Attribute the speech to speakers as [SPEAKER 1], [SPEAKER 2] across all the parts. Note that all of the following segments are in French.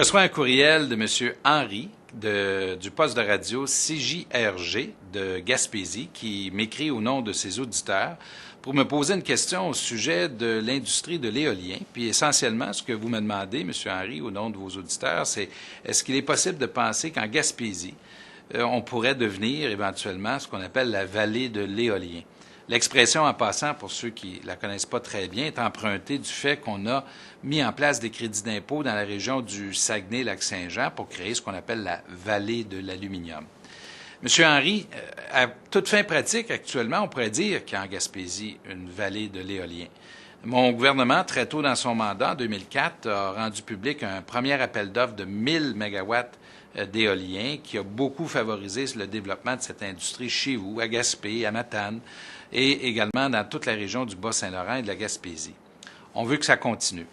[SPEAKER 1] reçois un courriel de M. Henry du poste de radio CJRG de Gaspésie qui m'écrit au nom de ses auditeurs pour me poser une question au sujet de l'industrie de l'éolien. Puis essentiellement, ce que vous me demandez, M. Henry, au nom de vos auditeurs, c'est est-ce qu'il est possible de penser qu'en Gaspésie, on pourrait devenir éventuellement ce qu'on appelle la vallée de l'éolien? L'expression, en passant, pour ceux qui ne la connaissent pas très bien, est empruntée du fait qu'on a mis en place des crédits d'impôt dans la région du Saguenay-Lac-Saint-Jean pour créer ce qu'on appelle la vallée de l'aluminium. Monsieur Henry, à toute fin pratique, actuellement, on pourrait dire qu'il y a en Gaspésie une vallée de l'éolien. Mon gouvernement, très tôt dans son mandat, en 2004, a rendu public un premier appel d'offres de 1000 mégawatts d'éolien qui a beaucoup favorisé le développement de cette industrie chez vous, à Gaspé, à Matane, et également dans toute la région du Bas-Saint-Laurent et de la Gaspésie. On veut que ça continue.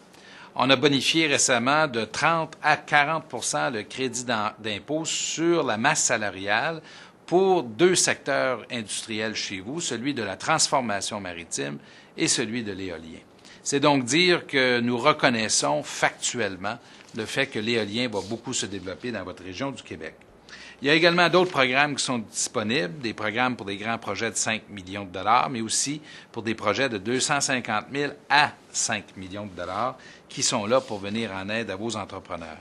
[SPEAKER 1] On a bonifié récemment de 30 à 40 le crédit d'impôt sur la masse salariale pour 2 secteurs industriels chez vous, celui de la transformation maritime et celui de l'éolien. C'est donc dire que nous reconnaissons factuellement le fait que l'éolien va beaucoup se développer dans votre région du Québec. Il y a également d'autres programmes qui sont disponibles, des programmes pour des grands projets de 5 millions de dollars, mais aussi pour des projets de 250 000 à 5 millions de dollars qui sont là pour venir en aide à vos entrepreneurs.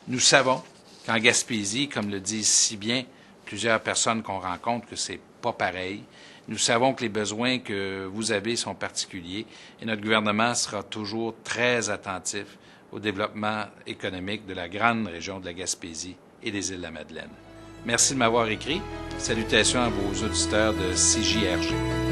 [SPEAKER 1] Nous savons qu'en Gaspésie, comme le disent si bien plusieurs personnes qu'on rencontre, que c'est pas pareil. Nous savons que les besoins que vous avez sont particuliers et notre gouvernement sera toujours très attentif au développement économique de la grande région de la Gaspésie et des Îles-de-la-Madeleine. Merci de m'avoir écrit. Salutations à vos auditeurs de CJRG.